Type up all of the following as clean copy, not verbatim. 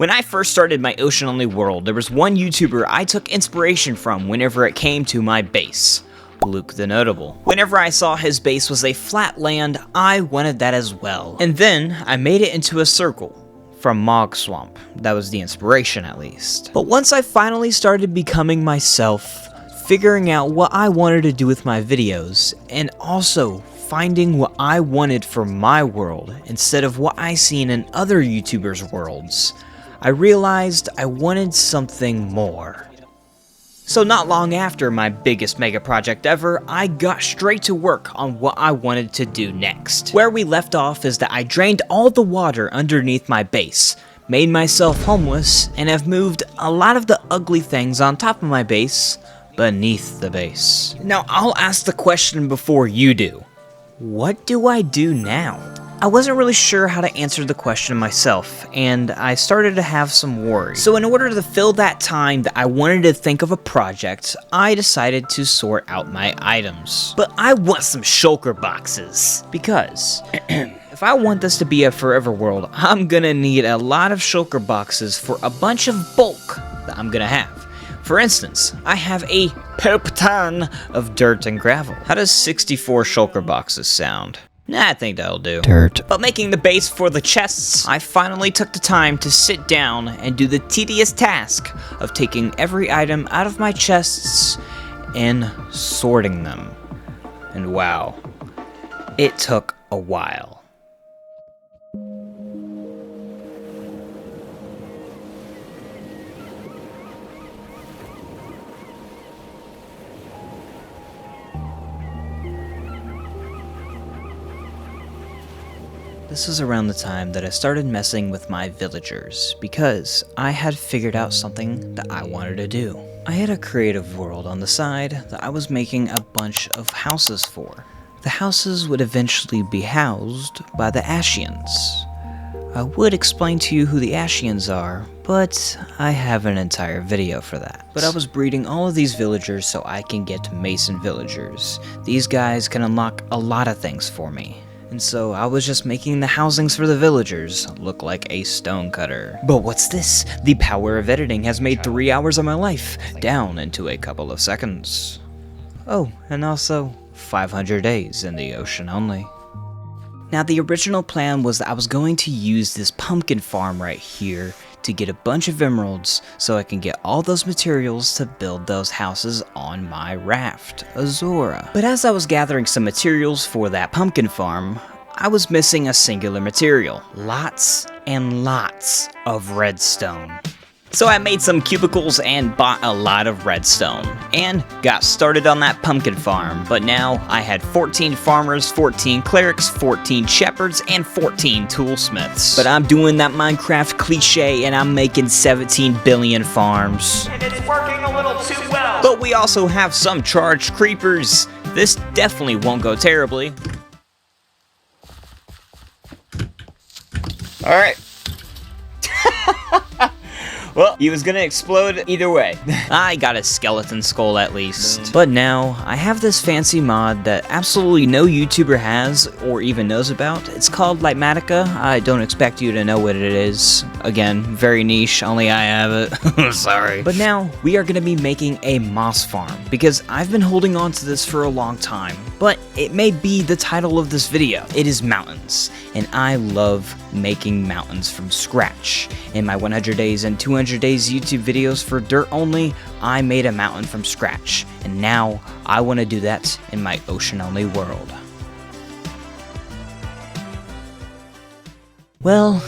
When I first started my Ocean Only world, there was one YouTuber I took inspiration from whenever it came to my base. Luke the Notable. Whenever I saw his base was a flat land, I wanted that as well. And then I made it into a circle. From Mog Swamp. That was the inspiration at least. But once I finally started becoming myself, figuring out what I wanted to do with my videos, and also finding what I wanted for my world instead of what I seen in other YouTubers' worlds, I realized I wanted something more. So not long after my biggest mega project ever, I got straight to work on what I wanted to do next. Where we left off is that I drained all the water underneath my base, made myself homeless, and have moved a lot of the ugly things on top of my base beneath the base. Now I'll ask the question before you do. What do I do now? I wasn't really sure how to answer the question myself, and I started to have some worry. So in order to fill that time that I wanted to think of a project, I decided to sort out my items. But I want some shulker boxes, because if I want this to be a forever world, I'm gonna need a lot of shulker boxes for a bunch of bulk that I'm gonna have. For instance, I have a poop ton of dirt and gravel. How does 64 shulker boxes sound? I think that'll do. Dirt. But making the base for the chests, I finally took the time to sit down and do the tedious task of taking every item out of my chests and sorting them. And wow, it took a while. This is around the time that I started messing with my villagers, because I had figured out something that I wanted to do. I had a creative world on the side that I was making a bunch of houses for. The houses would eventually be housed by the Ashians. I would explain to you who the Ashians are, but I have an entire video for that. But I was breeding all of these villagers so I can get Mason villagers. These guys can unlock a lot of things for me. And so I was just making the housings for the villagers look like a stonecutter. But what's this? The power of editing has made 3 hours of my life down into a couple of seconds. Oh, and also 500 days in the Ocean Only. Now the original plan was that I was going to use this pumpkin farm right here to get a bunch of emeralds so I can get all those materials to build those houses on my raft, Azora. But as I was gathering some materials for that pumpkin farm, I was missing a singular material. Lots and lots of redstone. So I made some cubicles and bought a lot of redstone, and got started on that pumpkin farm, but now I had 14 farmers, 14 clerics, 14 shepherds, and 14 toolsmiths. But I'm doing that Minecraft cliche, and I'm making 17 billion farms. And it's working a little too well. But we also have some charged creepers. This definitely won't go terribly. Alright. Well, he was gonna explode either way. I got a skeleton skull at least. But now, I have this fancy mod that absolutely no YouTuber has or even knows about. It's called Lightmatica. I don't expect you to know what it is. Again, very niche, only I have it. Sorry. But now, we are gonna be making a moss farm, because I've been holding on to this for a long time. But it may be the title of this video. It is mountains, and I love making mountains from scratch. In my 100 days and 200 days YouTube videos for Dirt Only, I made a mountain from scratch, and now I want to do that in my Ocean Only world. Well,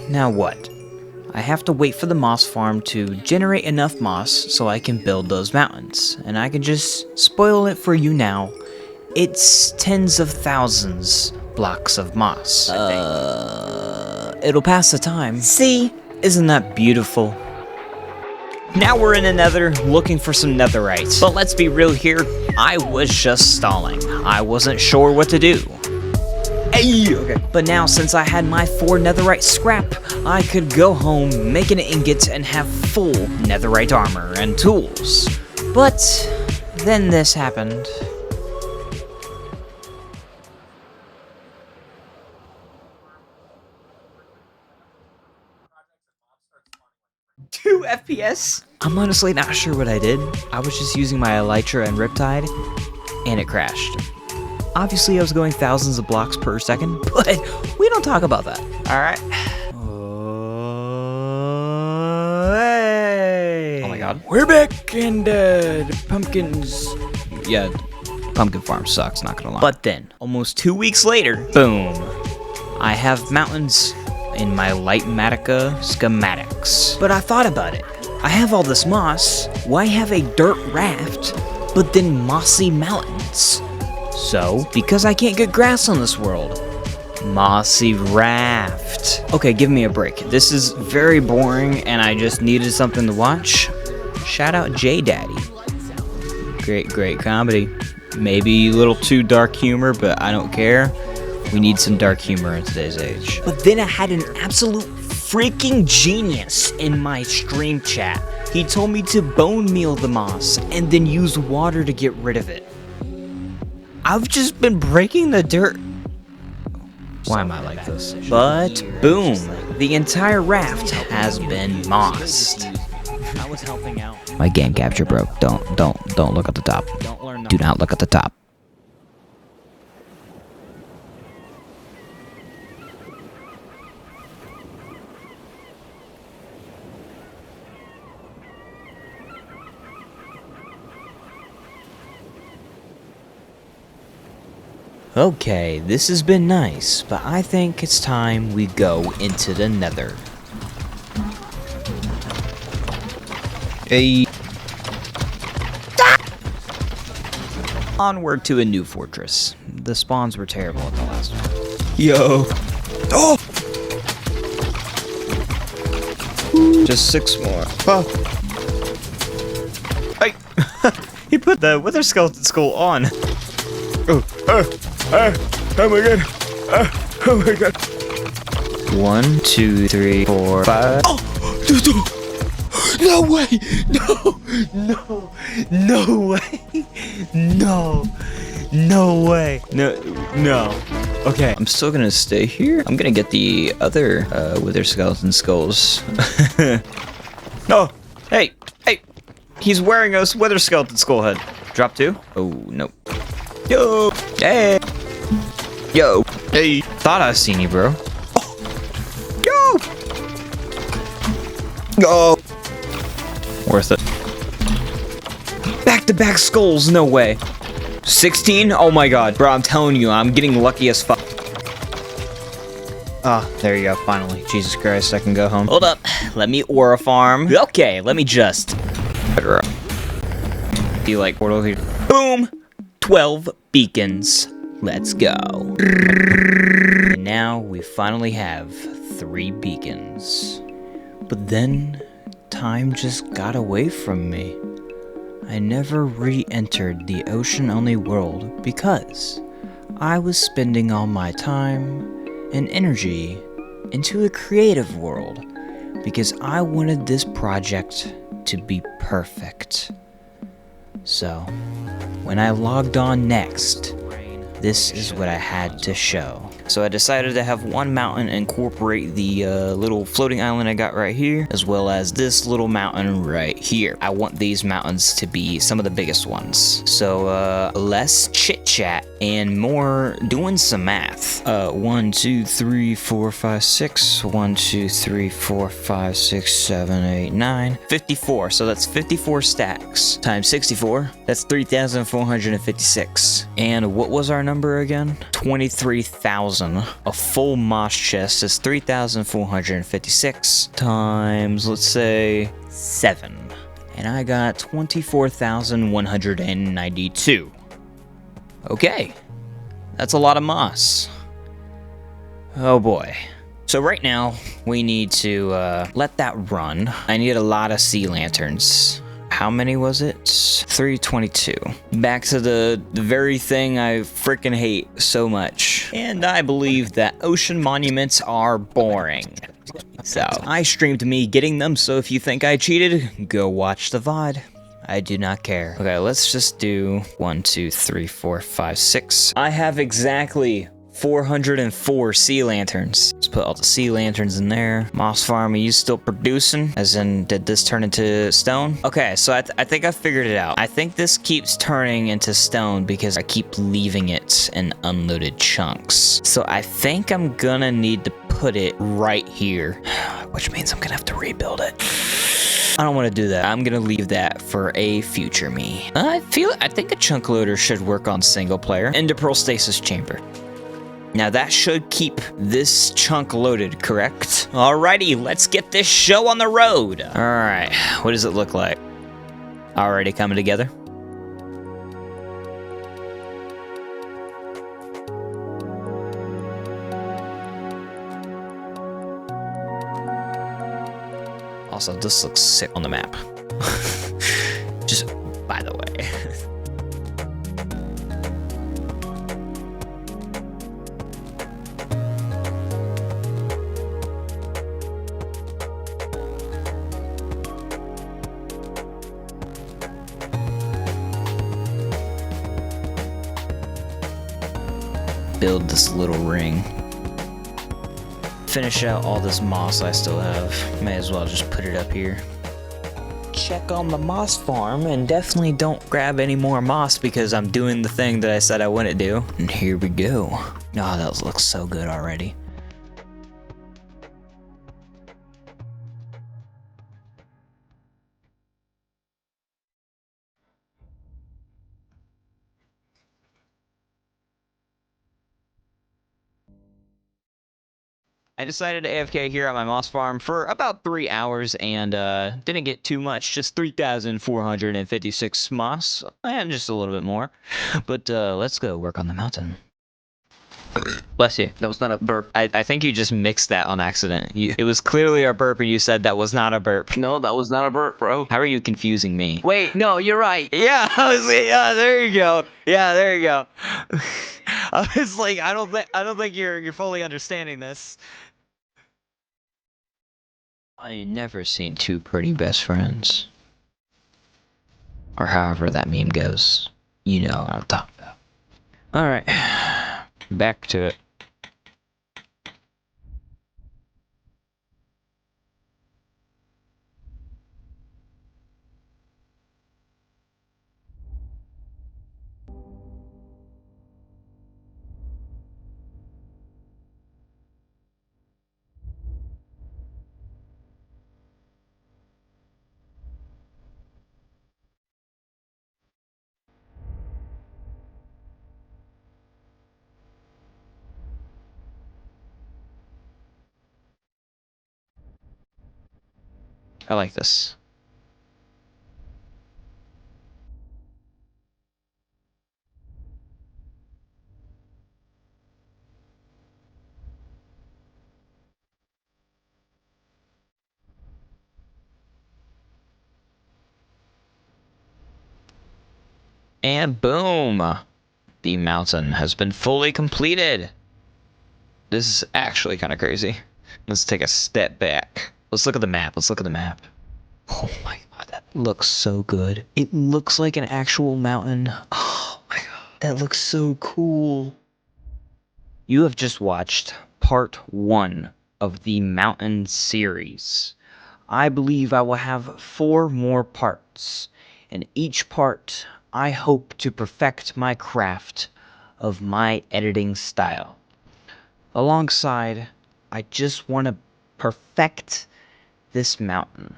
now what? I have to wait for the moss farm to generate enough moss so I can build those mountains, and I can just spoil it for you now. It's tens of thousands blocks of moss. It'll pass the time. See? Isn't that beautiful? Now we're in the Nether, looking for some netherite. But let's be real here, I was just stalling. I wasn't sure what to do. Hey! Okay. But now, since I had my 4 netherite scrap, I could go home, make an ingot, and have full netherite armor and tools. But then this happened. 2 FPS? I'm honestly not sure what I did. I was just using my Elytra and Riptide, and it crashed. Obviously, I was going thousands of blocks per second, but we don't talk about that. Alright. Hey. Oh my god. We're back and the pumpkins. Yeah, Pumpkin Farm sucks, not gonna lie. But then, almost 2 weeks later, boom. I have mountains in my Lightmatica schematics. But I thought about it. I have all this moss, why have a dirt raft, but then mossy mountains? So, because I can't get grass on this world. Mossy raft. Okay, give me a break. This is very boring and I just needed something to watch. Shout out J Daddy. Great comedy. Maybe a little too dark humor, but I don't care. We need some dark humor in today's age. But then I had an absolute freaking genius in my stream chat. He told me to bone meal the moss and then use water to get rid of it. I've just been breaking the dirt. Why am I like this? But boom, the entire raft has been mossed. I was helping out. My game capture broke. Don't look at the top. Do not look at the top. Okay, this has been nice, but I think it's time we go into the Nether. Hey. Onward to a new fortress. The spawns were terrible at the last one. Yo. Oh! Just 6 more. Oh. Hey! He put the Wither Skeleton Skull on. Oh my god. Oh my god. 1, 2, 3, 4, 5. Oh! No way! No way! No way! No. Okay. I'm still gonna stay here. I'm gonna get the other Wither Skeleton Skulls. No! Hey! He's wearing a Wither Skeleton Skull head. Drop 2? Oh, nope. Yo! Hey! Yo! Hey! Thought I seen you, bro. Yo! Go! Worth it. Back-to-back skulls, no way. 16? Oh my god. Bro, I'm telling you, I'm getting lucky as fuck. Ah, there you go, finally. Jesus Christ, I can go home. Hold up, let me aura farm. Okay, let me just... Be like portal here. Boom! 12 beacons. Let's go. And now we finally have 3 beacons. But then, time just got away from me. I never re-entered the ocean-only world because I was spending all my time and energy into a creative world because I wanted this project to be perfect. So, when I logged on next, this is what I had to show. So I decided to have one mountain incorporate the little floating island I got right here, as well as this little mountain right here. I want these mountains to be some of the biggest ones. So less chit chat and more doing some math. 1, 2, 3, 4, 5, 6. 1, 2, 3, 4, 5, 6, 7, 8, 9. 54. So that's 54 stacks times 64. That's 3,456. And what was our number again? 23,000. A full moss chest is 3,456 times, let's say, 7. And I got 24,192. Okay. That's a lot of moss. Oh boy. So right now, we need to let that run. I need a lot of sea lanterns. How many was it? 322. Back to the very thing I freaking hate so much. And I believe that ocean monuments are boring. So, I streamed me getting them, so if you think I cheated, go watch the VOD. I do not care. Okay, let's just do 1, 2, 3, 4, 5, 6. I have exactly 404 sea lanterns. Let's put all the sea lanterns in there. Moss farm, are you still producing? As in, did this turn into stone? Okay, so I think I figured it out. I think this keeps turning into stone because I keep leaving it in unloaded chunks. So I think I'm gonna need to put it right here, which means I'm gonna have to rebuild it. I don't want to do that. I'm gonna leave that for a future me. I think a chunk loader should work on single player. Ender pearl stasis chamber. Now that should keep this chunk loaded, correct? Alrighty, let's get this show on the road. Alright, what does it look like? Already coming together? Also, this looks sick on the map. Just by the way. Build this little ring. Finish out all this moss I still have. May as well just put it up here. Check on the moss farm, and definitely don't grab any more moss because I'm doing the thing that I said I wouldn't do. And here we go. Oh, that looks so good already. I decided to AFK here at my moss farm for about 3 hours and didn't get too much, just 3,456 moss, and just a little bit more. But let's go work on the mountain. Bless you. That was not a burp. I think you just mixed that on accident. It was clearly a burp and you said that was not a burp. No, that was not a burp, bro. How are you confusing me? Wait, no, you're right. Yeah, yeah, there you go. Yeah, there you go. I was like, I don't think you're fully understanding this. I never seen two pretty best friends. Or however that meme goes. You know what I'm talking about. Alright. Back to it. I like this. And boom! The mountain has been fully completed. This is actually kind of crazy. Let's take a step back. Let's look at the map. Let's look at the map. Oh my god, that looks so good. It looks like an actual mountain. Oh my god, that looks so cool. You have just watched part 1 of the mountain series. I believe I will have 4 more parts. In each part, I hope to perfect my craft of my editing style. Alongside, I just want to perfect this mountain.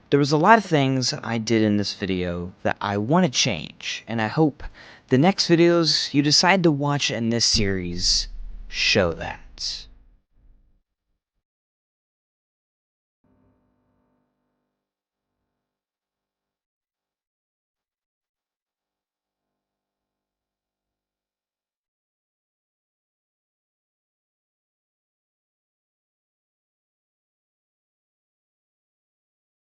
There was a lot of things I did in this video that I want to change, and I hope the next videos you decide to watch in this series show that.